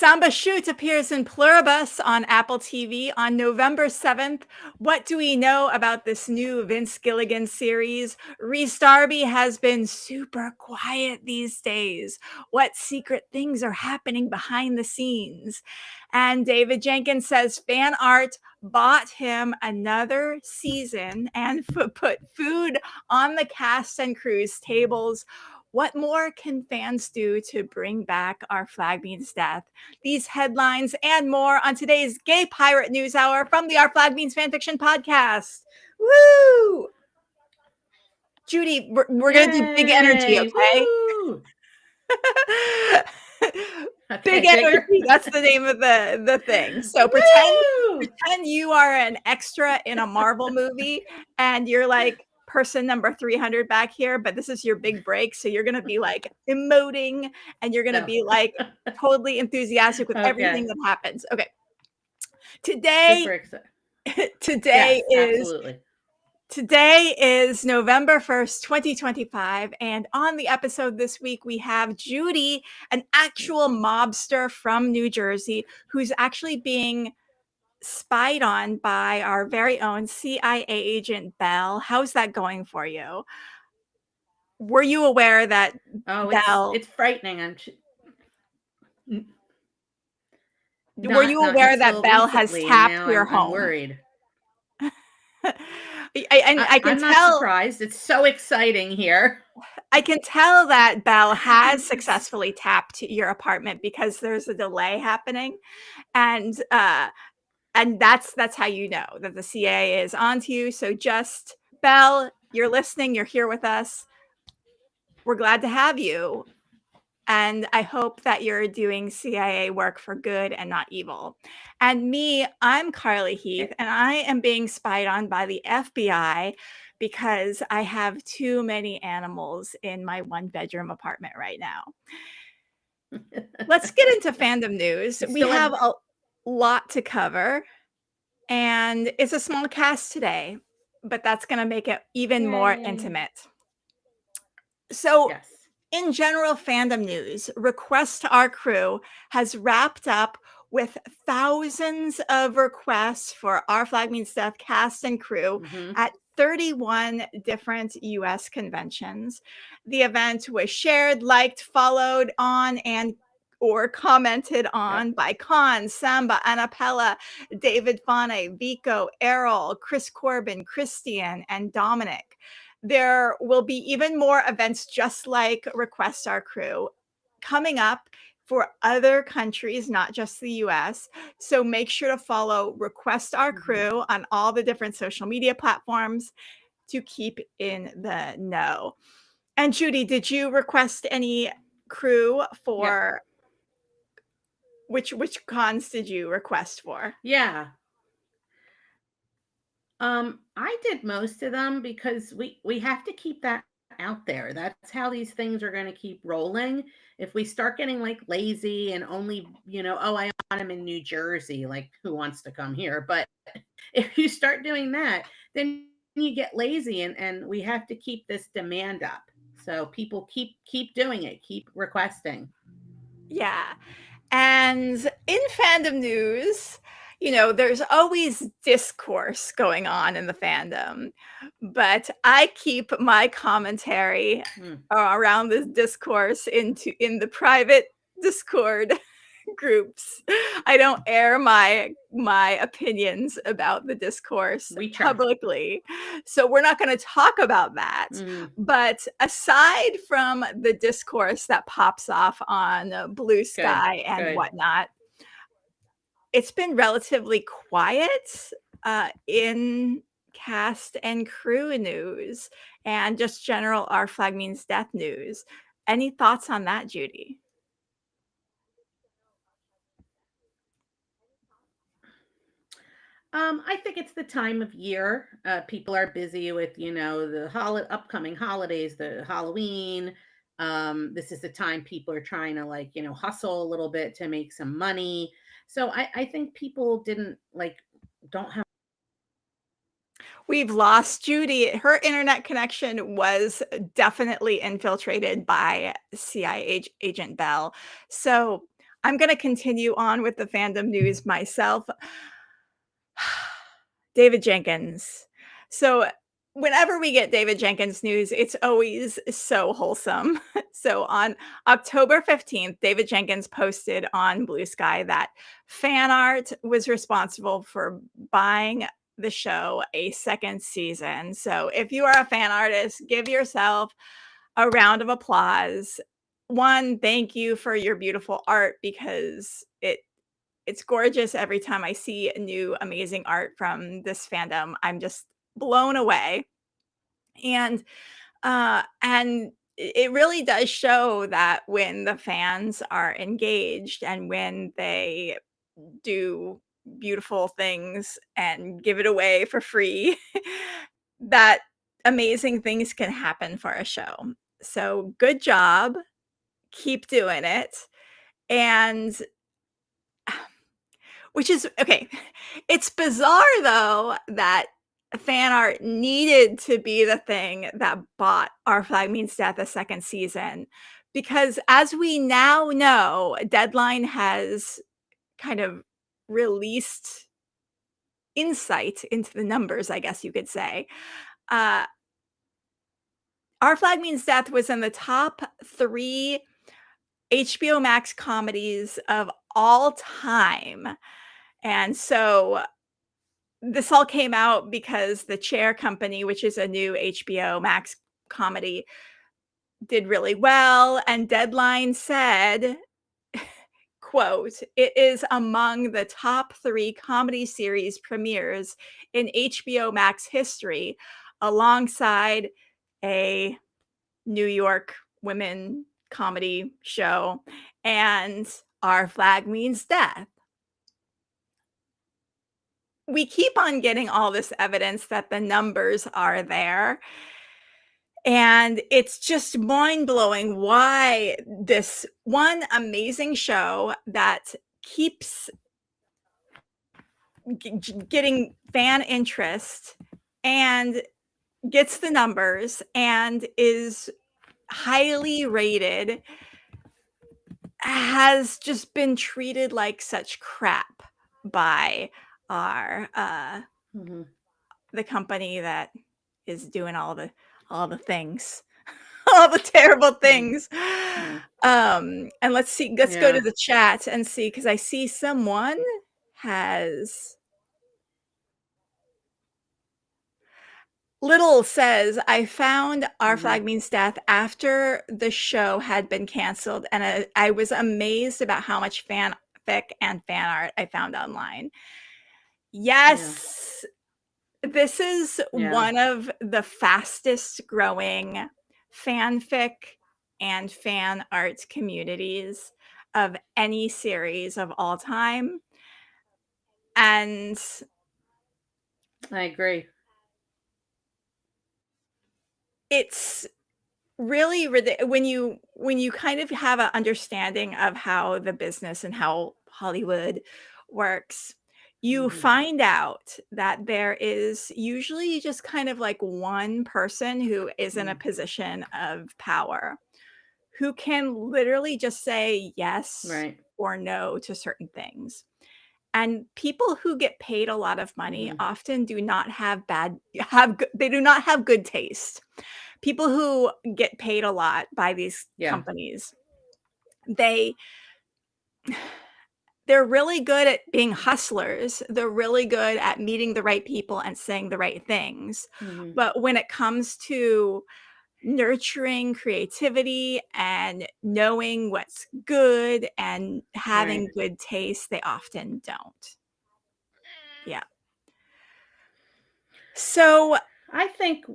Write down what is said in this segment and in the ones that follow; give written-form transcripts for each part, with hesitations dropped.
Samba Schutte appears in Pluribus on Apple TV on November 7th. What do we know about this new Vince Gilligan series? Rhys Darby has been super quiet these days. What secret things are happening behind the scenes? And David Jenkins says fan art bought him another season and put food on the cast and crew's tables. What more can fans do to bring back Our Flag Means Death? These headlines and more on today's Gay Pirate News Hour from the Our Flag Means Fanfiction podcast. Woo! Judy, we're going to do big energy, okay? Big energy. That's the name of the thing. So pretend you are an extra in a Marvel movie and you're like person number 300 back here, but this is your big break. So you're going to be like emoting and you're going to be like totally enthusiastic with everything that happens. Okay. Today is November 1st, 2025. And on the episode this week, we have Judy, an actual mobster from New Jersey, who's actually being spied on by our very own CIA agent, Belle. How's that going for you? Were you aware that Belle... It's frightening. Were you aware that Belle has tapped your home? I'm worried. I can tell. I'm not surprised. It's so exciting here. I can tell that Belle has successfully tapped your apartment because there's a delay happening, and that's how you know that the CIA is onto you. So just Belle, you're listening. You're here with us. We're glad to have you. And I hope that you're doing CIA work for good and not evil. And me, I'm Carly Heath, and I am being spied on by the FBI because I have too many animals in my one-bedroom apartment right now. Let's get into fandom news. We have a lot to cover, and it's a small cast today, but that's going to make it even more intimate. So... In general fandom news, Request Our Crew has wrapped up with thousands of requests for Our Flag Means Death cast and crew at 31 different US conventions. The event was shared, liked, followed on, and or commented on by Khan, Samba, Annapella, David Fane, Vico, Errol, Chris Corbin, Christian, and Dominic. There will be even more events just like Request Our Crew coming up for other countries, not just the US. So make sure to follow Request Our Crew on all the different social media platforms to keep in the know. And Judy, did you request any crew for which cons did you request for? I did most of them because we have to keep that out there. That's how these things are going to keep rolling. If we start getting like lazy and only, I want them in New Jersey, like who wants to come here? But if you start doing that, then you get lazy and we have to keep this demand up. So people keep doing it, keep requesting. Yeah. And in fandom news, there's always discourse going on in the fandom, but I keep my commentary around this discourse in the private Discord groups. I don't air my opinions about the discourse publicly. So we're not going to talk about that. But aside from the discourse that pops off on Blue Sky and whatnot, it's been relatively quiet in cast and crew news and just general Our Flag Means Death news. Any thoughts on that, Judy? I think it's the time of year. People are busy with, the upcoming holidays, the Halloween. This is the time people are trying to hustle a little bit to make some money. So I think people don't have. We've lost Judy. Her internet connection was definitely infiltrated by CIA agent Belle. So I'm going to continue on with the fandom news myself. David Jenkins. So whenever we get David Jenkins news, it's always so wholesome. So on October 15th, David Jenkins posted on Blue Sky that fan art was responsible for buying the show a second season. So if you are a fan artist, give yourself a round of applause. One, thank you for your beautiful art, because it's gorgeous every time I see new amazing art from this fandom. I'm just blown away. And it really does show that when the fans are engaged and when they do beautiful things and give it away for free, that amazing things can happen for a show. So good job. Keep doing it. And which is okay. It's bizarre though that fan art needed to be the thing that bought Our Flag Means Death a second season, because as we now know, Deadline has kind of released insight into the numbers, I guess you could say. Uh, Our Flag Means Death was in the top 3 HBO Max comedies of all time. And so this all came out because The Chair Company, which is a new HBO Max comedy, did really well. And Deadline said, quote, "It is among the top 3 comedy series premieres in HBO Max history, alongside a New York women comedy show and Our Flag Means Death." We keep on getting all this evidence that the numbers are there. And it's just mind-blowing why this one amazing show that keeps getting fan interest and gets the numbers and is highly rated has just been treated like such crap by our the company that is doing all the things, all the terrible things. And let's go to the chat and see, because I see someone has Little says, "I found Our Flag Means Death after the show had been canceled, and I was amazed about how much fanfic and fan art I found online." Yes, this is one of the fastest growing fanfic and fan art communities of any series of all time. And I agree. It's really when you kind of have an understanding of how the business and how Hollywood works, you find out that there is usually just kind of like one person who is in a position of power who can literally just say yes or no to certain things. And people who get paid a lot of money often do not have they do not have good taste. People who get paid a lot by these companies, they're really good at being hustlers. They're really good at meeting the right people and saying the right things. But when it comes to nurturing creativity and knowing what's good and having good taste, they often don't. Yeah. So I think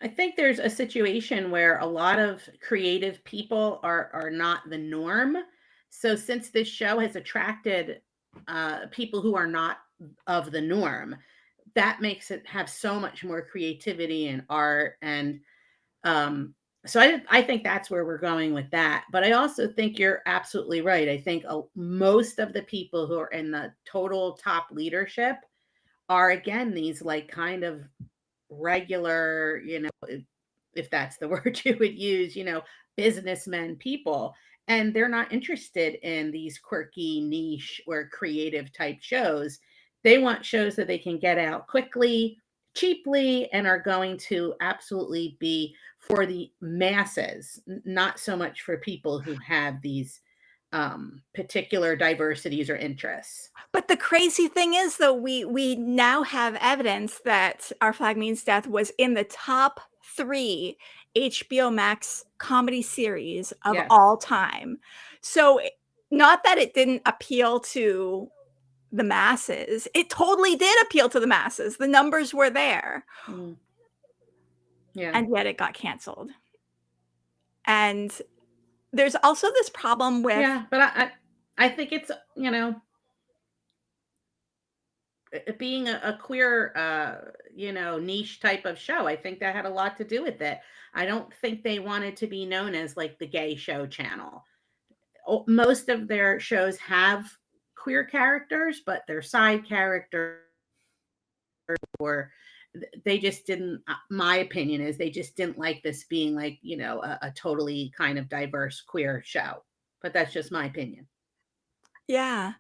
I think there's a situation where a lot of creative people are not the norm. So since this show has attracted people who are not of the norm, that makes it have so much more creativity and art. And so I think that's where we're going with that. But I also think you're absolutely right. I think most of the people who are in the total top leadership are, again, these like kind of regular, if that's the word you would use, businessmen people, and they're not interested in these quirky, niche, or creative type shows. They want shows that they can get out quickly, cheaply, and are going to absolutely be for the masses, not so much for people who have these particular diversities or interests. But the crazy thing is, though, we now have evidence that Our Flag Means Death was in the top 3 HBO Max comedy series of Yes. all time. So, not that it didn't appeal to the masses, it totally did appeal to the masses. The numbers were there. Mm. Yeah. And yet it got canceled. And there's also this problem with Yeah, but I think it's, being a queer, niche type of show. I think that had a lot to do with it. I don't think they wanted to be known as like the gay show channel. Most of their shows have queer characters, but they're side characters, or they just didn't, my opinion is they just didn't like this being like, a totally kind of diverse queer show. But that's just my opinion. Yeah.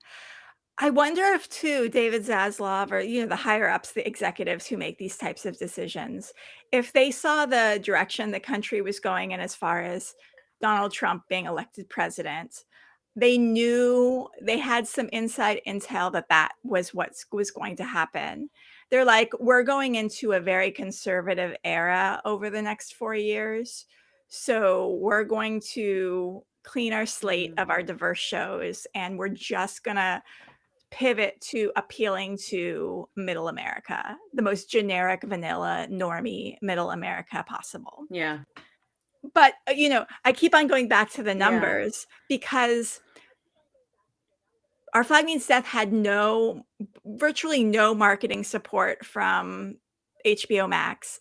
I wonder if too David Zaslav or, the higher ups, the executives who make these types of decisions, if they saw the direction the country was going in as far as Donald Trump being elected president, they knew they had some inside intel that that was what was going to happen. They're like, we're going into a very conservative era over the next 4 years. So we're going to clean our slate of our diverse shows, and we're just going to pivot to appealing to middle America, the most generic, vanilla, normie middle America possible. Yeah. But, I keep on going back to the Yeah. numbers because Our Flag Means Death had virtually no marketing support from HBO Max.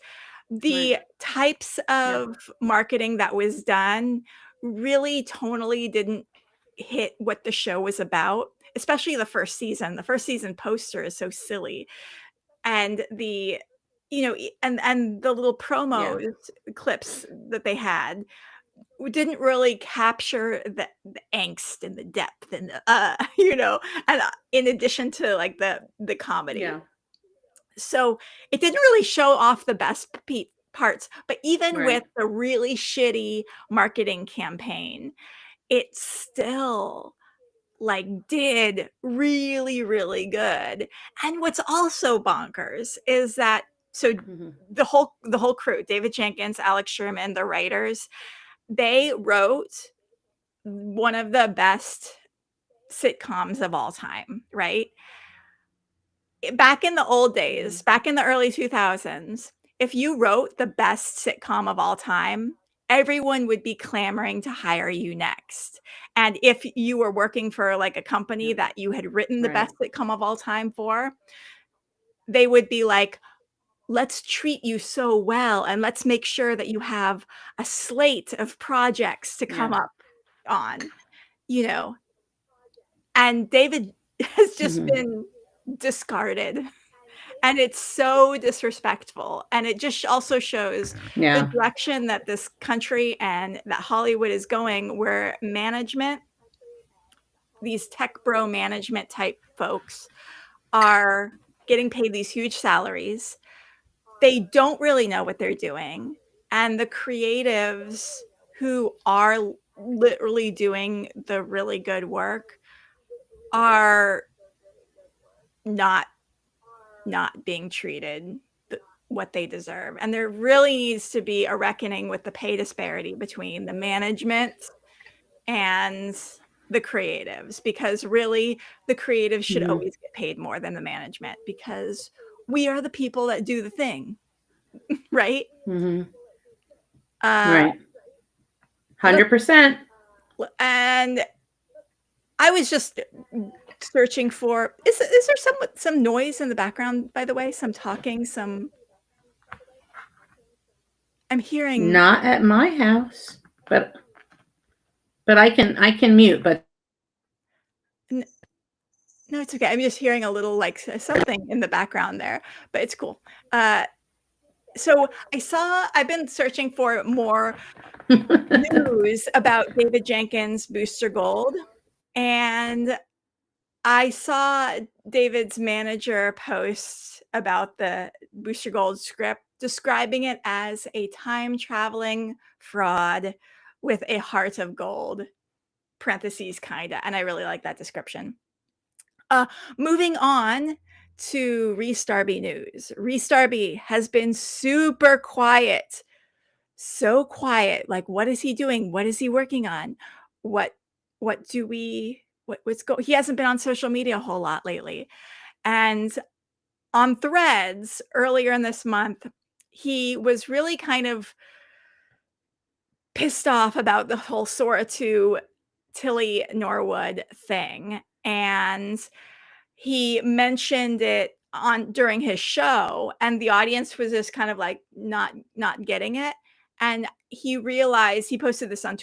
The Right. types Yeah. of marketing that was done really tonally didn't hit what the show was about, especially the first season. The first season poster is so silly. And and the little Yeah. promos clips that they had didn't really capture the angst and the depth and and in addition to like the comedy. Yeah. So it didn't really show off the best parts, but even with Right. the really shitty marketing campaign, it still like did really, really good. And what's also bonkers is that Mhm. the whole crew, David Jenkins, Alex Sherman, the writers, they wrote one of the best sitcoms of all time, right? Back in the old days, Mhm. back in the early 2000s, if you wrote the best sitcom of all time, everyone would be clamoring to hire you next. And if you were working for like a company Yeah. that you had written the Right. best sitcom of all time for, they would be like, let's treat you so well and let's make sure that you have a slate of projects to come Yeah. up on, you know. And David has just Mhm. been discarded. And it's so disrespectful, and it just also shows the Yeah. direction that this country and that Hollywood is going, where management, these tech bro management type folks are getting paid these huge salaries. They don't really know what they're doing, and the creatives who are literally doing the really good work are not being treated what they deserve. And there really needs to be a reckoning with the pay disparity between the management and the creatives, because really the creatives should Mhm. always get paid more than the management, because we are the people that do the thing, right? Mhm. Uh, Right. 100%. and I was just searching for, is there some noise in the background, by the way? Some talking, I'm hearing. Not at my house, but I can mute, but No, it's okay. I'm just hearing a little like something in the background there, but it's cool. Uh, So I've been searching for more news about David Jenkins' Booster Gold, and I saw David's manager post about the Booster Gold script, describing it as a time-traveling fraud with a heart of gold, parentheses, kinda, and I really like that description. Moving on to Rhys Darby news. Rhys Darby has been super quiet. So quiet. Like, what is he doing? What is he working on? What do we what's go he hasn't been on social media a whole lot lately. And on Threads earlier in this month, he was really kind of pissed off about the whole Sora 2 Tilly Norwood thing. And he mentioned it during his show, and the audience was just kind of like not getting it. And he realized, he posted this on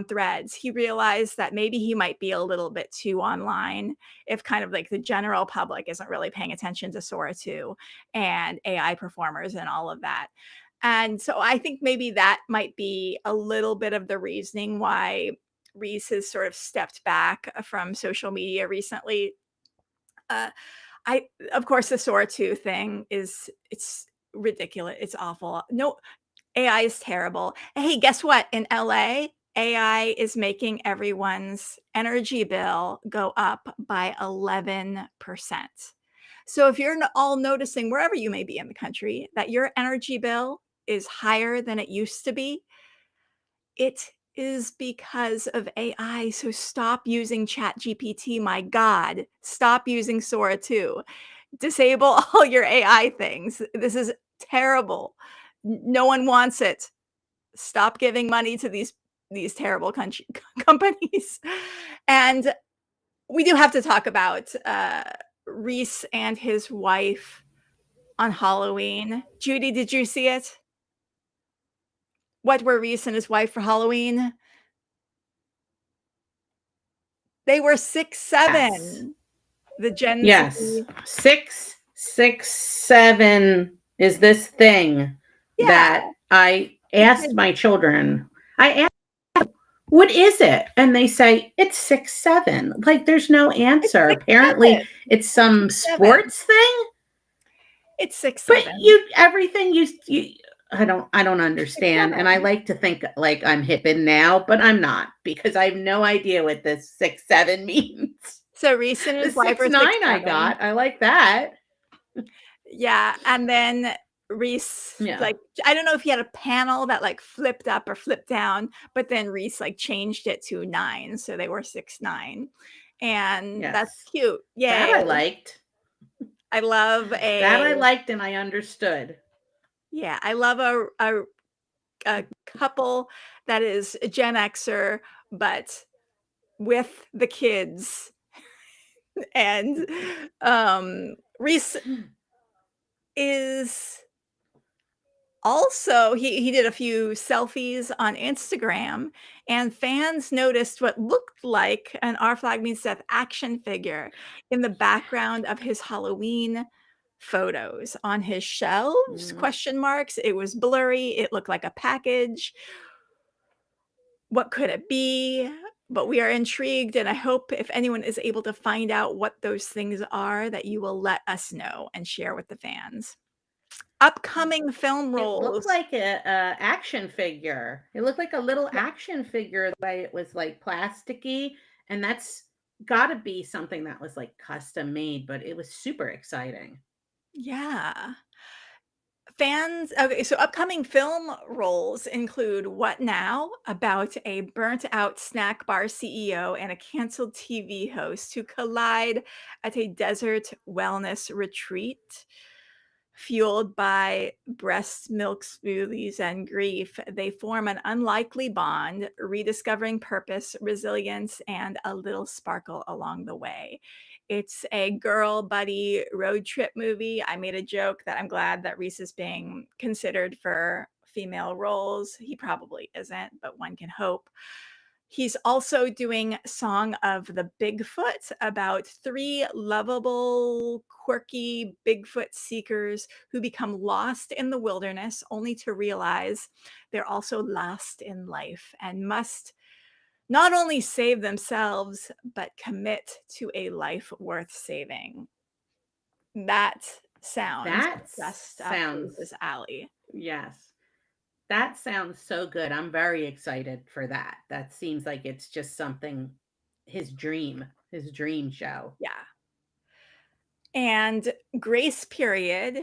Threads. He realized that maybe he might be a little bit too online if kind of like the general public isn't really paying attention to Sora 2 and AI performers and all of that. And so I think maybe that might be a little bit of the reasoning why Rhys has sort of stepped back from social media recently. Uh, of course, the Sora 2 thing it's ridiculous. It's awful. No, AI is terrible. Hey, guess what? In LA, AI is making everyone's energy bill go up by 11%. So if you're all noticing, wherever you may be in the country, that your energy bill is higher than it used to be, it is because of AI. So stop using ChatGPT. My God, stop using Sora 2. Disable all your AI things. This is terrible. No one wants it. Stop giving money to these terrible companies. And we do have to talk about Rhys and his wife on Halloween. Judy, did you see it? What were Rhys and his wife for Halloween? They were 6, Yes. 7. The Gen Yes. Z. 6, 6, 7 is this thing Yeah. that I asked my children. I asked, what is it? And they say, it's 6, 7. Like, there's no answer. 6, Apparently, 7. it's some 6, 7. sports thing. It's 6, But 7. everything you I don't understand. 6, And I 7. like to think like I'm hip in now, but I'm not, because I have no idea what this 6, 7 means. So Rhys and The his wife 6, are 6, 9 I 7. got. I like that. Yeah, and then Rhys, Yeah. like, I don't know if he had a panel that like flipped up or flipped down, but then Rhys like changed it to 9, so they were 6, 9, and that's Yes. cute. Yay! That I liked. I love That I a liked and I understood. yeah. I love a couple that is a Gen Xer, but with the kids. And Rhys is also he did a few selfies on Instagram, and fans noticed what looked like an Our Flag Means Death action figure in the background of his Halloween photos on his shelves, Mhm. question marks. It was blurry. It looked like a package. What could it be? But we are intrigued, and I hope if anyone is able to find out what those things are, that you will let us know and share with the fans. Upcoming film It looked roles. like a action figure. It looked like a little action figure, the way it was like plasticky, and that's got to be something that was like custom made, but it was super exciting. Yeah. Fans okay, so upcoming film roles include What Now? About a burnt-out snack bar CEO and a canceled TV host who collide at a desert wellness retreat. Fueled by breast milk smoothies and grief, they form an unlikely bond, rediscovering purpose, resilience, and a little sparkle along the way. It's a girl buddy road trip movie. I made a joke that I'm glad that Rhys is being considered for female roles. He probably isn't, but one can hope. He's also doing Song of the Bigfoot about 3 lovable, quirky Bigfoot seekers who become lost in the wilderness only to realize they're also lost in life and must not only save themselves, but commit to a life worth saving. That sounds That just up sounds Lisa's alley. yes. That sounds so good. I'm very excited for that. That seems like it's just something his dream show. Yeah. And Grace Period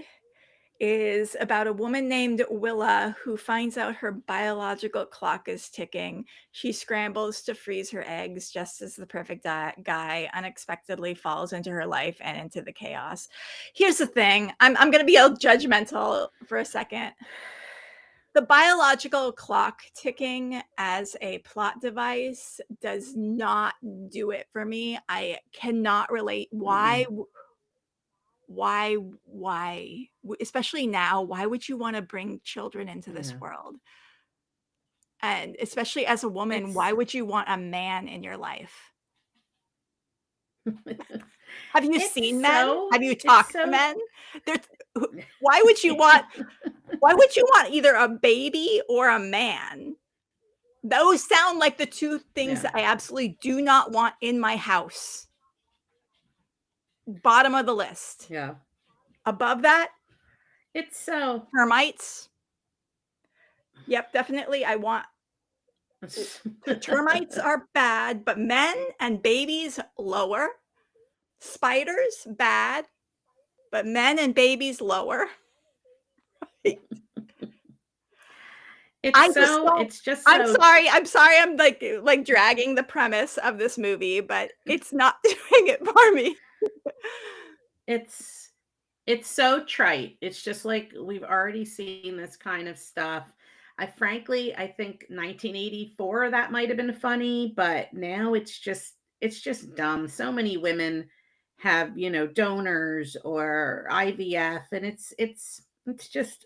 is about a woman named Willa who finds out her biological clock is ticking. She scrambles to freeze her eggs just as the perfect guy unexpectedly falls into her life and into the chaos. Here's the thing. I'm going to be judgmental for a second. The biological clock ticking as a plot device does not do it for me. I cannot relate. Mm-mm. Why, especially now, why would you want to bring children into this Yeah. world? And especially as a woman, It's why would you want a man in your life? Have you seen men? Have you it's talked to so men? They're, why would you want either a baby or a man? Those sound like the two things yeah. that I absolutely do not want in my house. Bottom of the list. Yeah. Above that, It's so termites. Yep, definitely. I want termites are bad, but men and babies lower. Spiders bad, but men and babies lower. I just don't. it's just I'm so sorry. I'm sorry. I'm like dragging the premise of this movie, but it's not doing it for me. it's it's so trite. It's just like we've already seen this kind of stuff. I think 1984 that might have been funny, but now it's just dumb. So many women have, donors or IVF, and it's just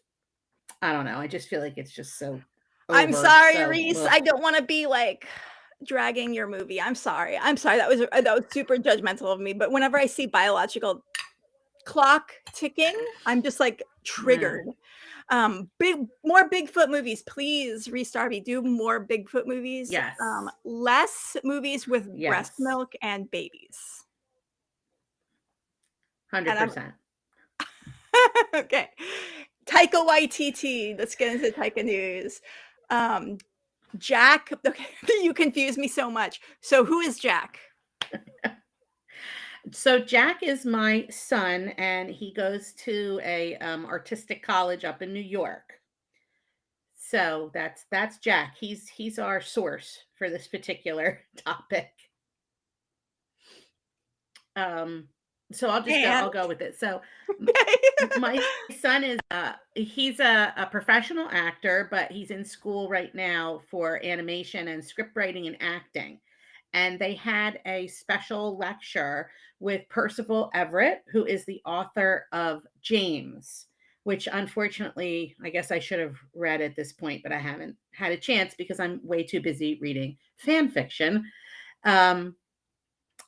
I don't know. I just feel like it's just so I'm over. sorry, So Rhys. ugh. I don't want to be like dragging your movie. I'm sorry. I'm sorry. That was super judgmental of me. But whenever I see biological clock ticking, I'm just like Yeah. triggered. More Bigfoot movies, please. Rhys Darby, do more Bigfoot movies. Yes. Less movies with breast Yes. milk and babies. And I'm 100%. okay. Taika Waititi. Let's get into Taika news. Jack. Okay, you confuse me so much. So who is Jack? So Jack is my son, and he goes to a artistic college up in New York. So that's Jack. He's our source for this particular topic. Um, so And I'll go with it. So okay. my son is he's a professional actor, but he's in school right now for animation and script writing and acting. And they had a special lecture with Percival Everett, who is the author of James, which unfortunately I guess I should have read at this point, but I haven't had a chance because I'm way too busy reading fan fiction. Um,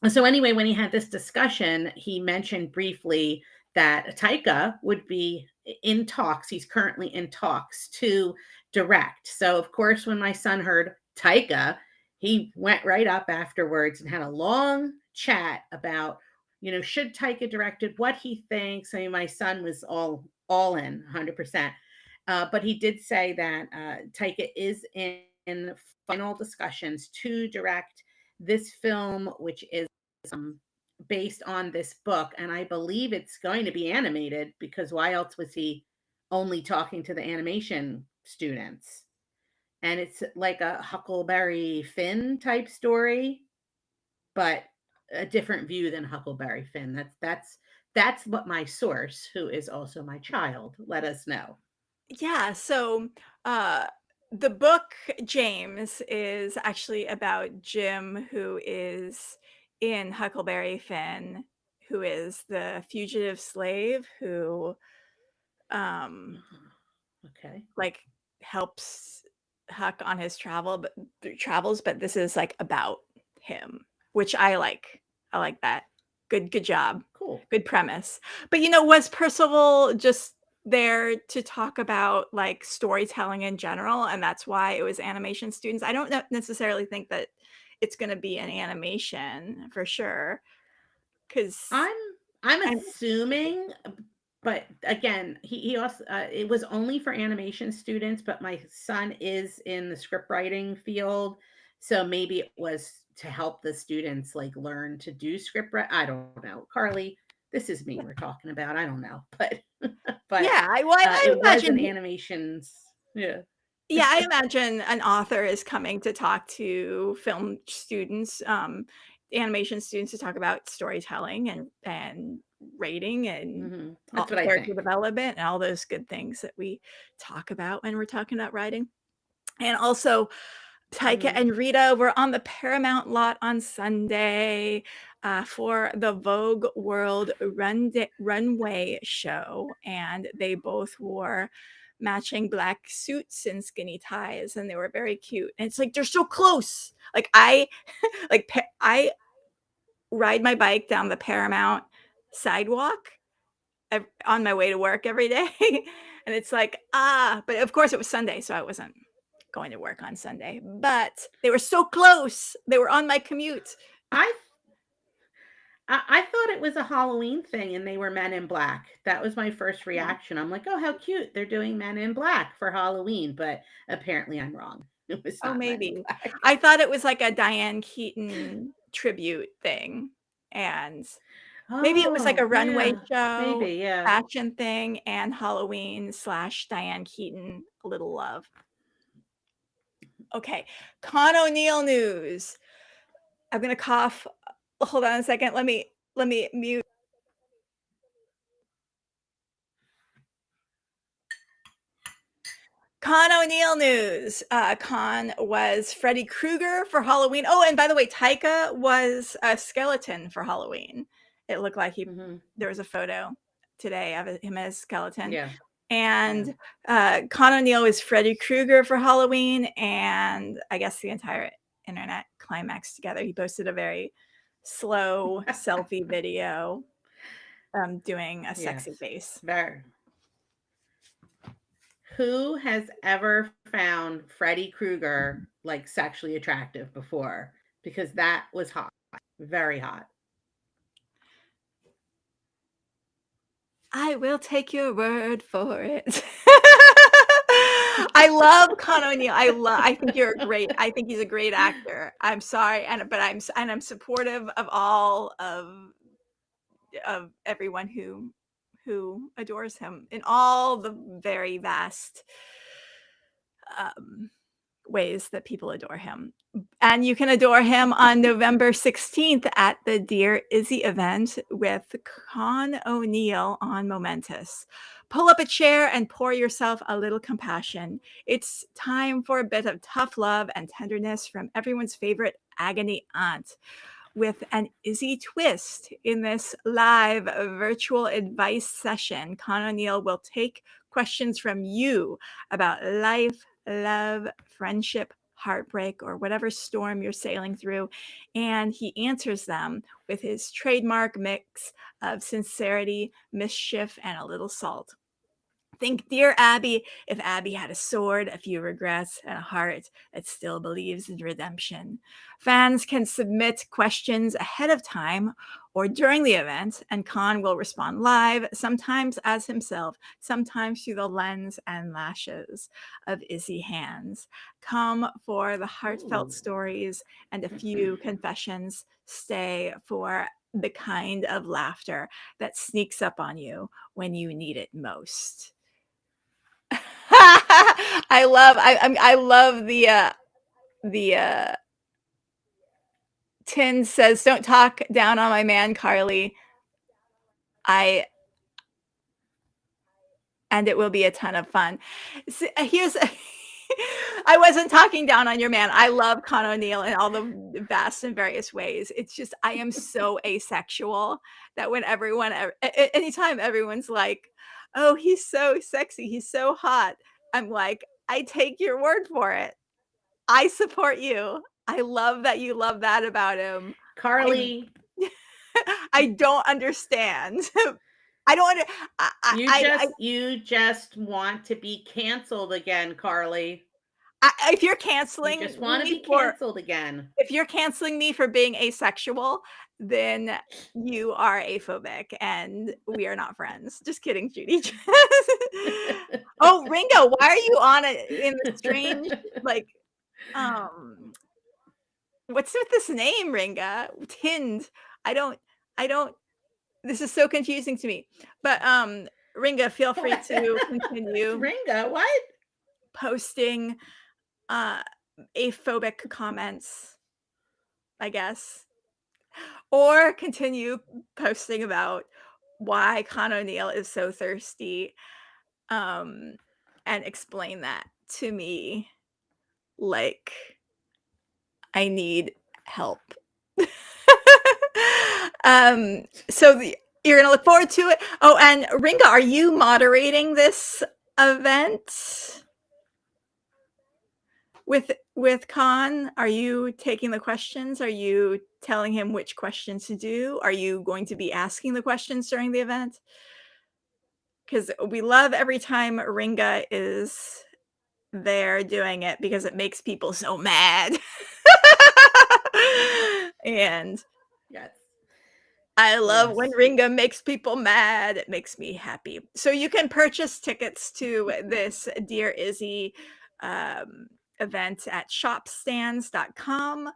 so anyway, when he had this discussion, he mentioned briefly that Taika would be in talks. He's currently in talks to direct. So of course, when my son heard Taika, he went right up afterwards and had a long chat about, should Taika direct it, what he thinks. I mean, my son was all in 100%. But he did say that Taika is in final discussions to direct this film, which is um, based on this book, and I believe it's going to be animated because why else was he only talking to the animation students? And it's like a Huckleberry Finn type story, but a different view than Huckleberry Finn. That's what my source, who is also my child, let us know. Yeah, so uh the book James is actually about Jim, who is in Huckleberry Finn, who is the fugitive slave who um Okay. like helps Huck on his travels, but this is like about him, which I like. I like that. Good job. Cool. Good premise. But was Percival just there to talk about like storytelling in general, and that's why it was animation students? I don't necessarily think that it's going to be an animation for sure, because I'm assuming, but again, he also it was only for animation students, but my son is in the script writing field, so maybe it was to help the students like learn to do script writing. I don't know, Carly. This is me we're talking about. I don't know, but yeah, I it was imagine an animations. Yeah. Yeah, I imagine an author is coming to talk to film students, animation students, to talk about storytelling and rating and That's what I character think. development and all those good things that we talk about when we're talking about writing. And also, Taika and Rita were on the Paramount lot on Sunday for the Vogue World Runway show, and they both wore matching black suits and skinny ties, and they were very cute. And it's like they're so close. Like I ride my bike down the Paramount sidewalk on my way to work every day, and it's like but of course it was Sunday, so I wasn't going to work on Sunday, but they were so close. They were on my commute. I thought it was a Halloween thing and they were Men in Black. That was my first reaction. I'm like, oh, how cute. They're doing Men in Black for Halloween, but apparently I'm wrong. It was not Men in Maybe. Black. I thought it was like a Diane Keaton tribute thing. And maybe it was like a runway show, maybe, yeah. fashion thing, and Halloween / Diane Keaton, a little love. Okay, Con O'Neill news. I'm gonna cough. Hold on a second. Let me mute. Con O'Neill news. Con was Freddy Krueger for Halloween. Oh, and by the way, Taika was a skeleton for Halloween. It looked like there was a photo today of him as a skeleton. Yeah. And Con O'Neill was Freddy Krueger for Halloween, and I guess the entire internet climaxed together. He posted a very slow selfie video doing a sexy face. Very. Who has ever found Freddy Krueger like sexually attractive before? Because that was hot. Very hot. I will take your word for it. I love Con O'Neill. I think you're great. I think he's a great actor. I'm sorry, but I'm supportive of all of everyone who adores him in all the very vast ways that people adore him. And you can adore him on November 16th at the Dear Izzy event with Con O'Neill on Momentous. Pull up a chair and pour yourself a little compassion. It's time for a bit of tough love and tenderness from everyone's favorite agony aunt. With an Izzy twist in this live virtual advice session, Con O'Neill will take questions from you about life, love, friendship, heartbreak, or whatever storm you're sailing through, and he answers them with his trademark mix of sincerity, mischief, and a little salt. Think Dear Abby if Abby had a sword, a few regrets, and a heart that still believes in redemption. Fans can submit questions ahead of time or during the event, and Con will respond live, sometimes as himself, sometimes through the lens and lashes of Izzy Hands. Come for the heartfelt stories and a few confessions. Stay for the kind of laughter that sneaks up on you when you need it most. I love the Tin says, don't talk down on my man, Carly. And it will be a ton of fun. So, I wasn't talking down on your man. I love Con O'Neill in all the vast and various ways. It's just, I am so asexual that when anytime everyone's like, oh, he's so sexy, he's so hot, I'm like, I take your word for it. I support you. I love that you love that about him. Carly, I don't understand. I don't under you just want to be canceled again, Carly. if you're You canceling just want to me be for canceled again. if you're canceling me for being asexual, then you are aphobic and we are not friends. Just kidding, Judy. Oh, Ringo, why are you on it in the strange like what's with this name, Ringa? Tind. I don't this is so confusing to me. But Ringa, feel free to continue Ringa, what? posting aphobic comments, I guess. Or continue posting about why Con O'Neill is so thirsty, and explain that to me like I need help. So you're gonna look forward to it. Oh, and Ringa, are you moderating this event with Khan? Are you taking the questions? Are you telling him which questions to do? Are you going to be asking the questions during the event? Because we love every time Ringa is there doing it because it makes people so mad. And yes, I love when Ringa makes people mad. It makes me happy. So you can purchase tickets to this Dear Izzy event at shopstands.com.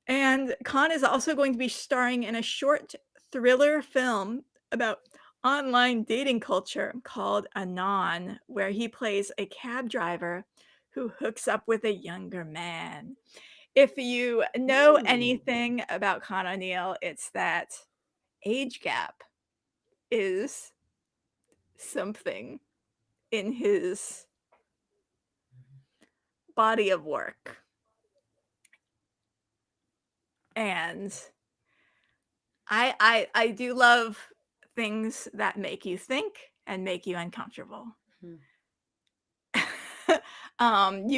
And Khan is also going to be starring in a short thriller film about online dating culture called Anon, where he plays a cab driver who hooks up with a younger man. If you know anything about Con O'Neill, it's that age gap is something in his body of work. And I do love things that make you think and make you uncomfortable. You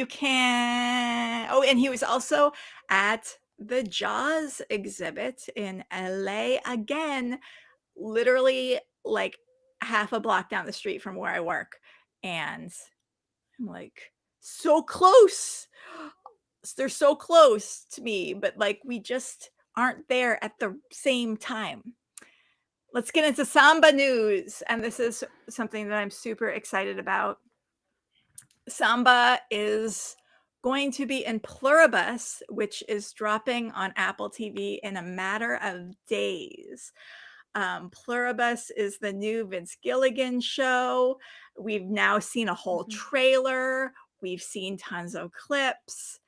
can and he was also at the Jaws exhibit in LA again, literally like half a block down the street from where I work. And I'm like, so close. They're so close to me, but like we just aren't there at the same time. Let's get into Samba news. And this is something that I'm super excited about. Samba is going to be in Pluribus, which is dropping on Apple TV in a matter of days. Pluribus is the new Vince Gilligan show. We've now seen a whole trailer. We've seen tons of clips.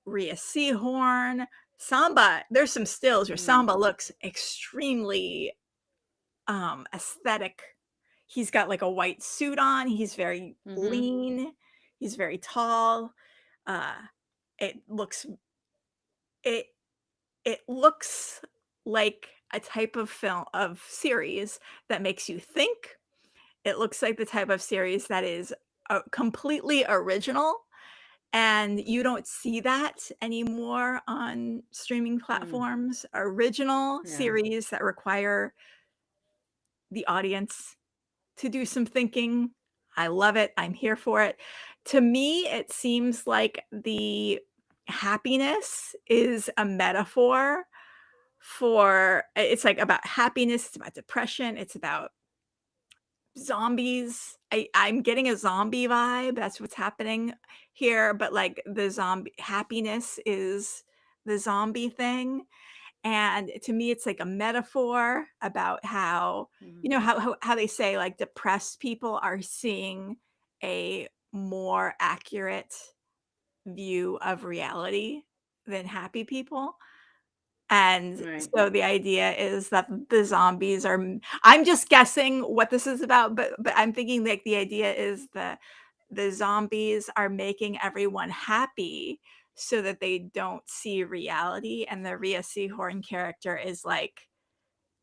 Rhea Seahorn, Samba. There's some stills where Samba looks extremely aesthetic. He's got like a white suit on. He's very lean. He's very tall. It looks like a type of series that makes you think. It looks like the type of series that is completely original, and you don't see that anymore on streaming platforms. Original series that require the audience to do some thinking. I love it. I'm here for it. To me, it seems like the happiness is a metaphor for it's like about happiness, it's about depression, it's about zombies. I'm getting a zombie vibe. That's what's happening here. But like the zombie happiness is the zombie thing. And to me, it's like a metaphor about how, you know, how they say like depressed people are seeing a more accurate view of reality than happy people. And so the idea is that the zombies are I'm just guessing what this is about, but I'm thinking like the idea is the zombies are making everyone happy so that they don't see reality. And the Rhea Seahorn character is like,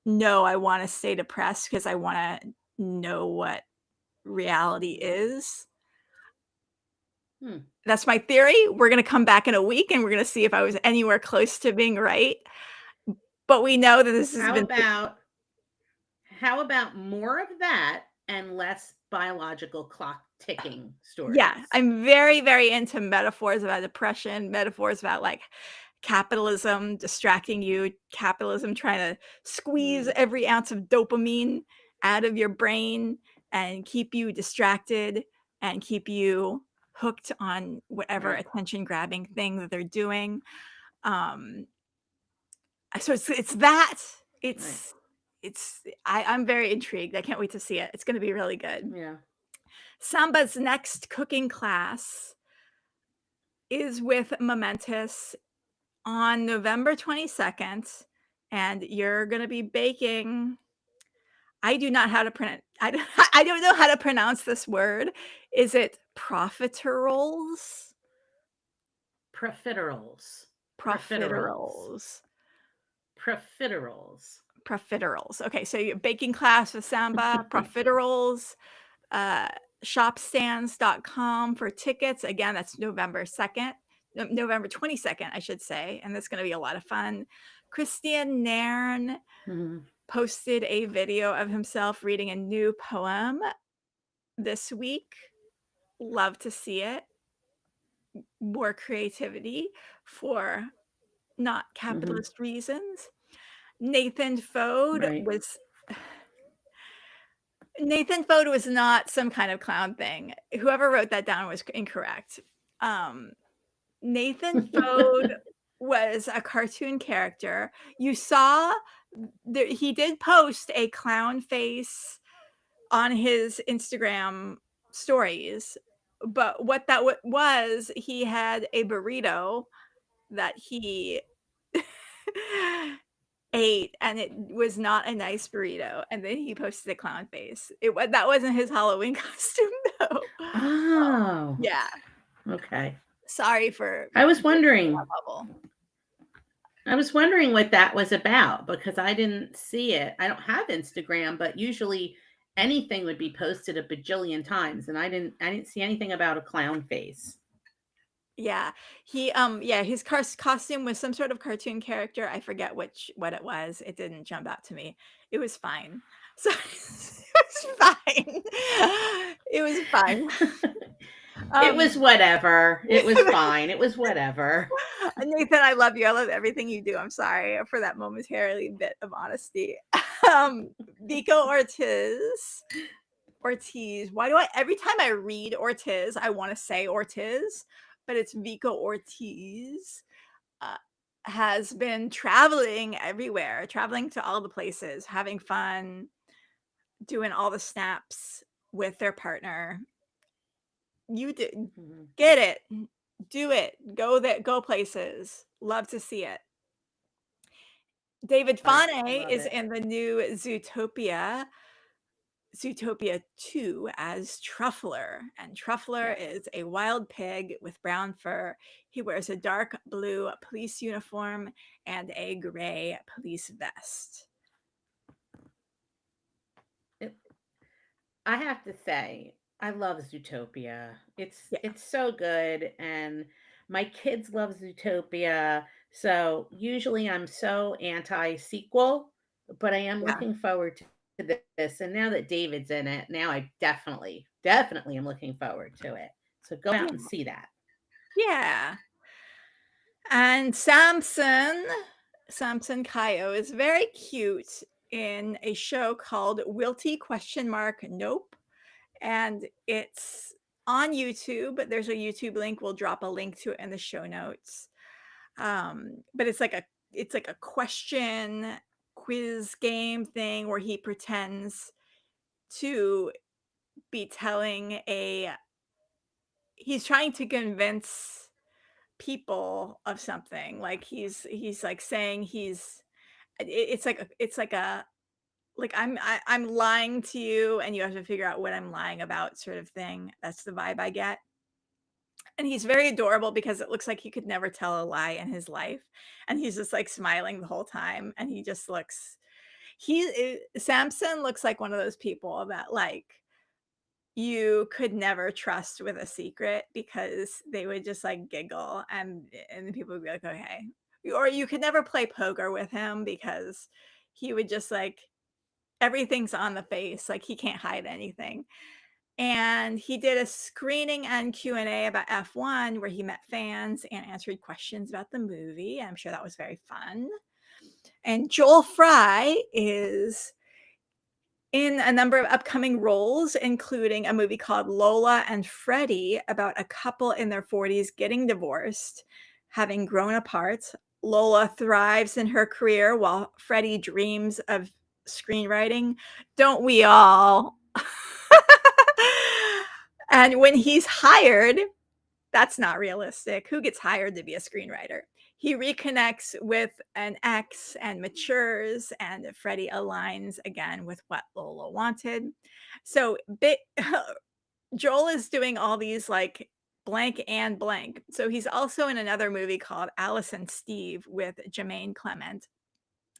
no, I want to stay depressed because I want to know what reality is. That's my theory. We're gonna come back in a week, and we're gonna see if I was anywhere close to being right. But we know that this has How been about more of that and less biological clock ticking Yeah, stories? I'm very, very into metaphors about depression, metaphors about, like, capitalism distracting you, capitalism trying to squeeze Mm, every ounce of dopamine out of your brain and keep you distracted and keep you hooked on whatever right, attention-grabbing thing that they're doing. Um, so it's that. right. I'm very intrigued. I can't wait to see it. It's gonna be really good. Yeah. Samba's next cooking class is with Momentous on November 22nd, and you're gonna be baking. I do not how to pronounce. I don't know how to pronounce this word. Is it profiteroles? Profiteroles. Profiteroles. Profiteroles. Profiteroles. Profiteroles. Okay, so your baking class with Samba, profiteroles, uh, shopstands.com for tickets. Again, that's November 2nd, November 22nd, I should say, and that's gonna be a lot of fun. Christian Nairn Mhm. posted a video of himself reading a new poem this week. Love to see it. More creativity for not Mhm. capitalist reasons. Nathan Fode Right. was Nathan Fode was not some kind of clown thing. Whoever wrote that down was incorrect. Um, Nathan Fode was a cartoon character. You saw he did post a clown face on his Instagram stories, but what that was, he had a burrito that he ate, and it was not a nice burrito, and then he posted a clown face. That wasn't his Halloween costume, though. Oh, Yeah, okay. sorry for I was bursting wondering that bubble. I was wondering what that was about because I didn't see it. I don't have Instagram, but usually anything would be posted a bajillion times and I didn't see anything about a clown face. Yeah, yeah, his costume was some sort of cartoon character. I forget what it was. It didn't jump out to me. It was fine. So it was fine. It was fine. It was Um, whatever. It was fine. It was whatever. Nathan, I love you. I love everything you do. I'm sorry for that momentarily bit of honesty. Vico Ortiz. Why do I every time I read Ortiz, I want to say Ortiz, but it's Vico Ortiz. Uh, has been traveling everywhere, traveling to all the places, having fun, doing all the snaps with their partner. You did Mhm. get it. Do it. Go there, go places. Love to see it. David Love it. Fane Love is it. in the new Zootopia 2 as Truffler, and Truffler Yes. is a wild pig with brown fur. He wears a dark blue police uniform and a gray police vest. It, I have to say, I love Zootopia. It's Yeah, it's so good and my kids love Zootopia. So usually I'm so anti sequel, but I am yeah, looking forward to this. And now that David's in it, now I definitely am looking forward to it. So go out yeah, and see that. yeah. And Samson Kayo is very cute in a show called Wilty question mark Nope. And it's on YouTube. There's a YouTube link. We'll drop a link to it in the show notes. But it's like a question quiz game thing where he pretends to be telling a he's trying to convince people of something. Like he's like saying it's like a like I'm lying to you and you have to figure out what I'm lying about sort of thing. That's the vibe I get. And he's very adorable because it looks like he could never tell a lie in his life, and he's just, like, smiling the whole time, and he just looks Samson looks like one of those people that, like, you could never trust with a secret because they would just like giggle and then people would be like, okay. Or you could never play poker with him because he would just like everything's on the face, like he can't hide anything. And he did a screening and Q&A about F1 where he met fans and answered questions about the movie. I'm sure that was very fun. And Joel Fry is in a number of upcoming roles, including a movie called Lola and Freddie about a couple in their 40s getting divorced, having grown apart. Lola thrives in her career while Freddie dreams of screenwriting. Don't we all? And when he's hired, that's not realistic. Who gets hired to be a screenwriter? He reconnects with an ex and matures, and Freddie aligns again with what Lola wanted. So Joel is doing all these like blank and blank. So he's also in another movie called Alice and Steve with Jermaine Clement.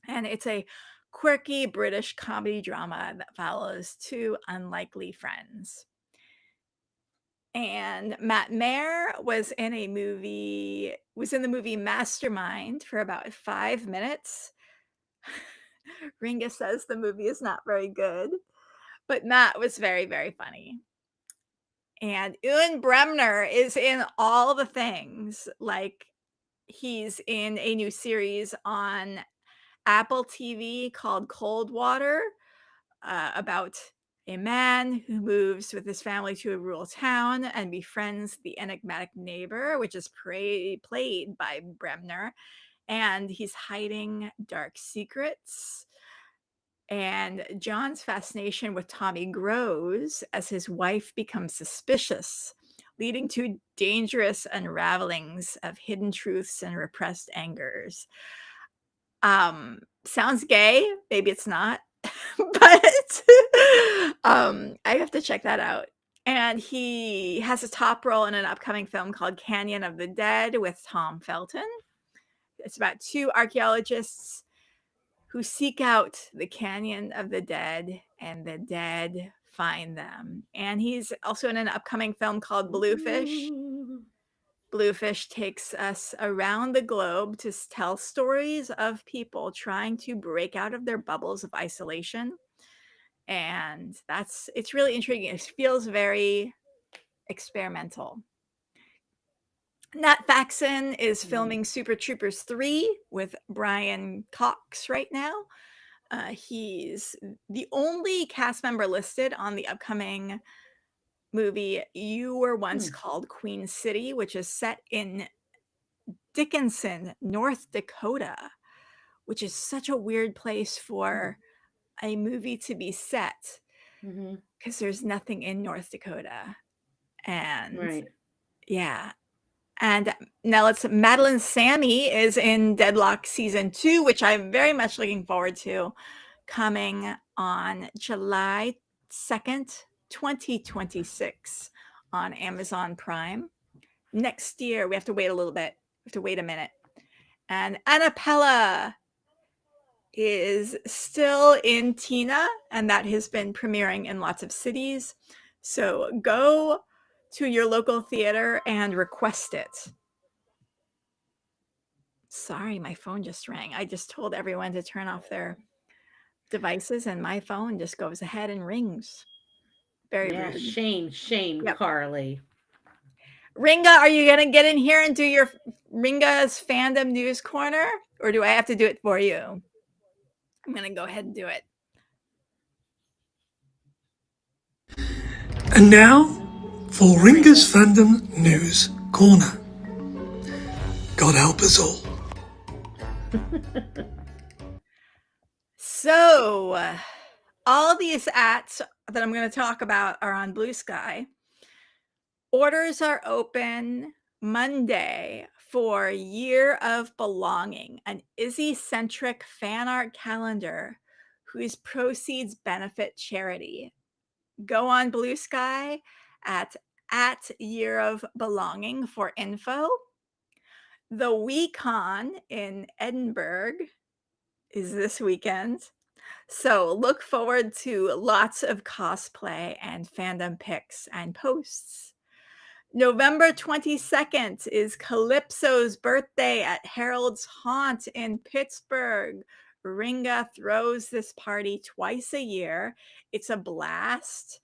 And it's a quirky British comedy drama that follows two unlikely friends. And Matt Maher was in the movie Mastermind for about 5 minutes. Ringa says the movie is not very good, but Matt was very, very funny. And Ewan Bremner is in all the things. Like he's in a new series on Apple TV called Cold Water, about a man who moves with his family to a rural town and befriends the enigmatic neighbor, which is played by Bremner. And he's hiding dark secrets. And John's fascination with Tommy grows as his wife becomes suspicious, leading to dangerous unravelings of hidden truths and repressed angers. Sounds gay. Maybe it's not. But I have to check that out. And he has a top role in an upcoming film called Canyon of the Dead with Tom Felton. It's about two archaeologists who seek out the Canyon of the Dead, and the dead find them. And he's also in an upcoming film called Bluefish. Bluefish takes us around the globe to tell stories of people trying to break out of their bubbles of isolation. And it's really intriguing. It feels very experimental. Nat Faxon is filming Super Troopers 3 with Brian Cox right now. He's the only cast member listed on the upcoming movie You Were Once Called Queen City, which is set in Dickinson, North Dakota, which is such a weird place for a movie to be set because there's nothing in North Dakota. And yeah. And now Madeline Sammy is in Deadlock season 2, which I'm very much looking forward to, coming on July 2nd, 2026 on Amazon Prime. Next year, we have to wait a little bit. We have to wait a minute. And Annapella is still in Tina, and that has been premiering in lots of cities. So go to your local theater and request it. Sorry, my phone just rang. I just told everyone to turn off their devices, and my phone just goes ahead and rings. Very rude. Shame, Carly. Ringa, are you going to get in here and do your Ringa's Fandom News Corner, or do I have to do it for you? I'm going to go ahead and do it. And now for Ringa's Fandom News Corner. God help us all. So, all these ads that I'm going to talk about are on Blue Sky. Orders are open Monday for Year of Belonging, an Izzy-centric fan art calendar whose proceeds benefit charity. Go on Blue Sky at Year of Belonging for info. The WeCon in Edinburgh is this weekend. So look forward to lots of cosplay and fandom pics and posts. November 22nd is Calypso's birthday at Harold's Haunt in Pittsburgh. Ringa throws this party twice a year. It's a blast.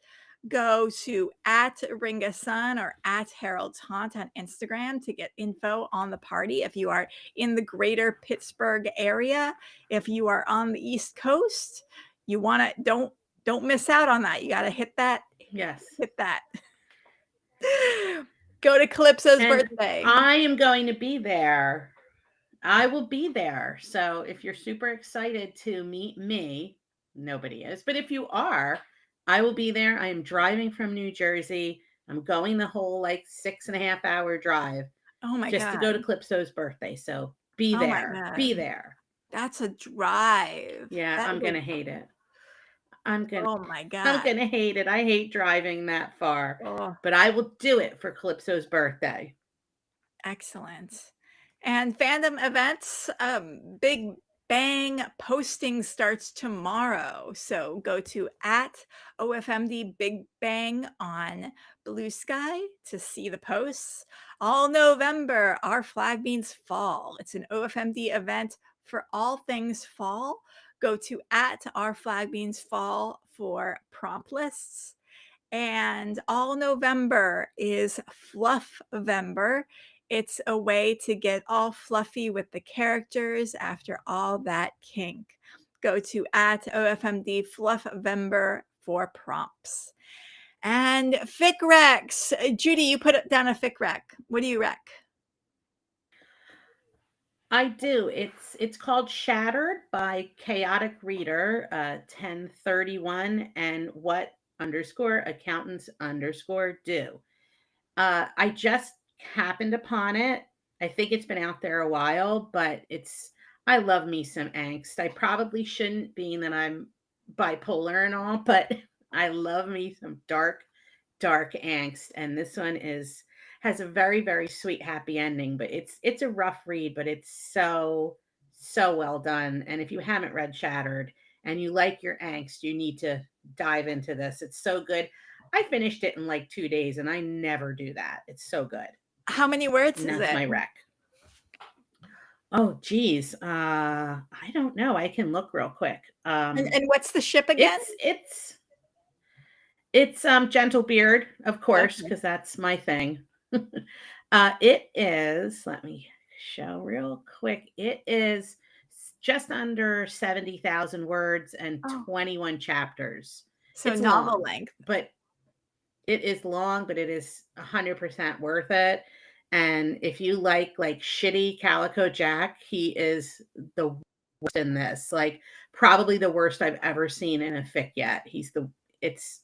Go to at Ringa Sun or at Harold's Haunt on Instagram to get info on the party. If you are in the greater Pittsburgh area, if you are on the East Coast, you want to don't miss out on that. You got to hit that. Yes. Hit that. Go to Calypso's birthday. I am going to be there. I will be there. So if you're super excited to meet me, nobody is, but if you are, I will be there. I am driving from New Jersey. I'm going the whole like 6.5 hour drive. Oh my just God. to go to Calypso's birthday. So be Oh my there. God. Be there. That's a drive. Yeah, I'm gonna hate it. Oh my God. I'm gonna hate it. I hate driving that far. Oh, But I will do it for Calypso's birthday. excellent. And fandom events, Big Bang posting starts tomorrow. So go to at OFMD Big Bang on Blue Sky to see the posts. All November, Our Flag Means Fall. It's an OFMD event for all things fall. Go to at Our Flag Means Fall for prompt lists. And all November is Fluffvember. It's a way to get all fluffy with the characters after all that kink. Go to at OFMD Fluffvember for prompts. And fic recs. Judy, you put down a fic rec. What do you rec? I do. It's called Shattered by Chaotic Reader, 1031, and what _accountants_do. I just happened upon it. I think it's been out there a while, but I love me some angst. I probably shouldn't, being that I'm bipolar and all, but I love me some dark angst. And this one has a very, very sweet, happy ending, but it's a rough read, but it's so well done. And if you haven't read Shattered and you like your angst, you need to dive into this. It's so good. I finished it in like 2 days, and I never do that. It's so good. How many words And is that's it? my rec. Oh, geez. I don't know. I can look real quick. And what's the ship again? It's Gentlebeard, of course, because that's my thing. It is, let me show real quick. It is just under 70,000 words and 21 chapters. So it's novel long, length. but it is long, but it is 100% worth it. And if you like shitty Calico Jack, he is the worst in this. Like probably the worst I've ever seen in a fic yet.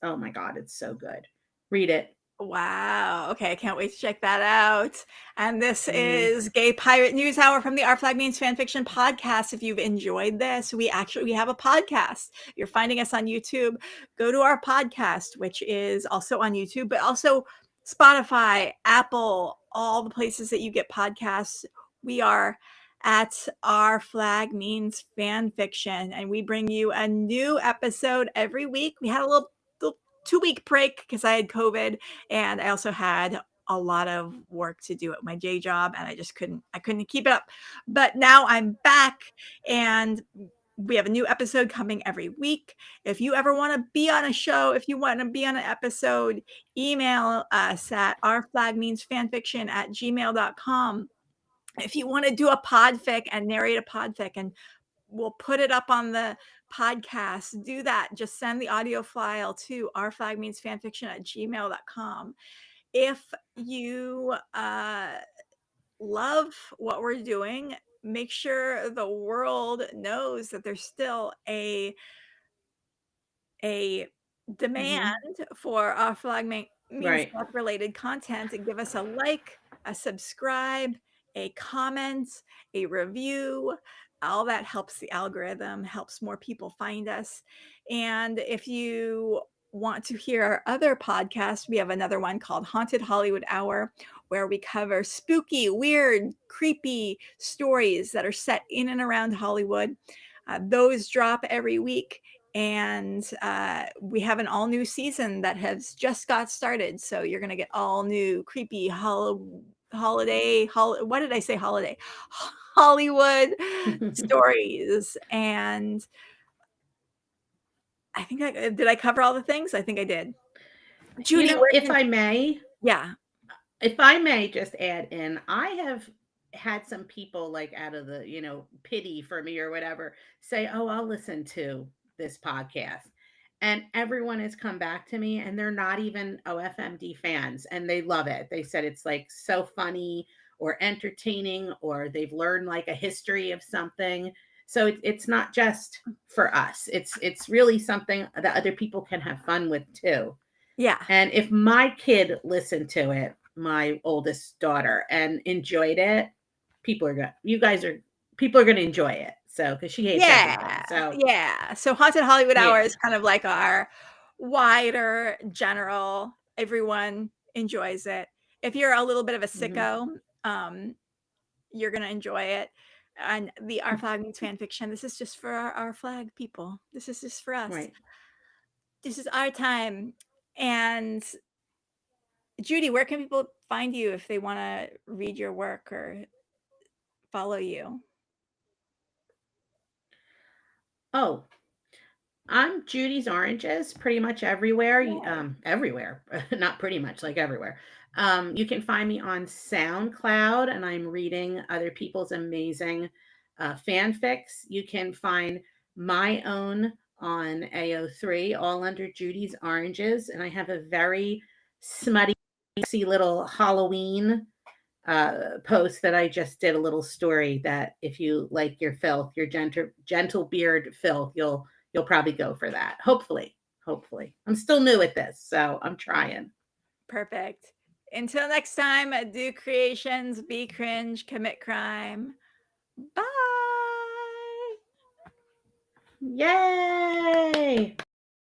Oh my God, it's so good. Read it. Wow. Okay, I can't wait to check that out. And this is Gay Pirate News Hour from the Our Flag Means Fanfiction podcast. If you've enjoyed this, we have a podcast. You're finding us on YouTube. Go to our podcast, which is also on YouTube, but also Spotify, Apple, all the places that you get podcasts. We are at Our Flag Means Fanfiction, and we bring you a new episode every week. We had a little 2-week break because I had COVID, and I also had a lot of work to do at my day job, and I couldn't keep it up. But now I'm back, and we have a new episode coming every week. If you ever want to be on a show, if you want to be on an episode, email us at ourflagmeansfanfiction@gmail.com. If you want to do a podfic and narrate a podfic, and we'll put it up on the podcast, do that. Just send the audio file to ourflagmeansfanfiction@gmail.com. If you love what we're doing, make sure the world knows that there's still a demand for Our Flag Means Stuff related content, and give us a like, a subscribe, a comment, a review. All that helps the algorithm, helps more people find us. And if you want to hear our other podcast, we have another one called Haunted Hollywood Hour, where we cover spooky, weird, creepy stories that are set in and around Hollywood. Those drop every week. And we have an all new season that has just got started. So you're going to get all new creepy what did I say? Hollywood stories. And I think did I cover all the things? I think I did. Judy, if I may just add in, I have had some people, like, out of the, pity for me or whatever, say, "Oh, I'll listen to this podcast." And everyone has come back to me, and they're not even OFMD fans, and they love it. They said it's like so funny or entertaining, or they've learned like a history of something. So it's not just for us. It's really something that other people can have fun with too. Yeah. And if my kid listened to it, my oldest daughter, and enjoyed it, people are going to enjoy it. So, because she hates everything. So yeah. So Haunted Hollywood Hour is kind of like our wider general, everyone enjoys it. If you're a little bit of a sicko, you're going to enjoy it. And the Our Flag Means Fanfiction, this is just for our flag people. This is just for us. Right. This is our time. And Judy, where can people find you if they want to read your work or follow you? Oh, I'm Judy's Oranges pretty much everywhere. Yeah. Everywhere, not pretty much, like everywhere. You can find me on SoundCloud, and I'm reading other people's amazing fanfics. You can find my own on AO3, all under Judy's Oranges, and I have a very smutty little Halloween post that I just did, a little story that if you like your filth, your gentle beard filth, you'll probably go for that. Hopefully. I'm still new at this, so I'm trying. Perfect. Until next time, do creations, be cringe, commit crime. Bye. Yay!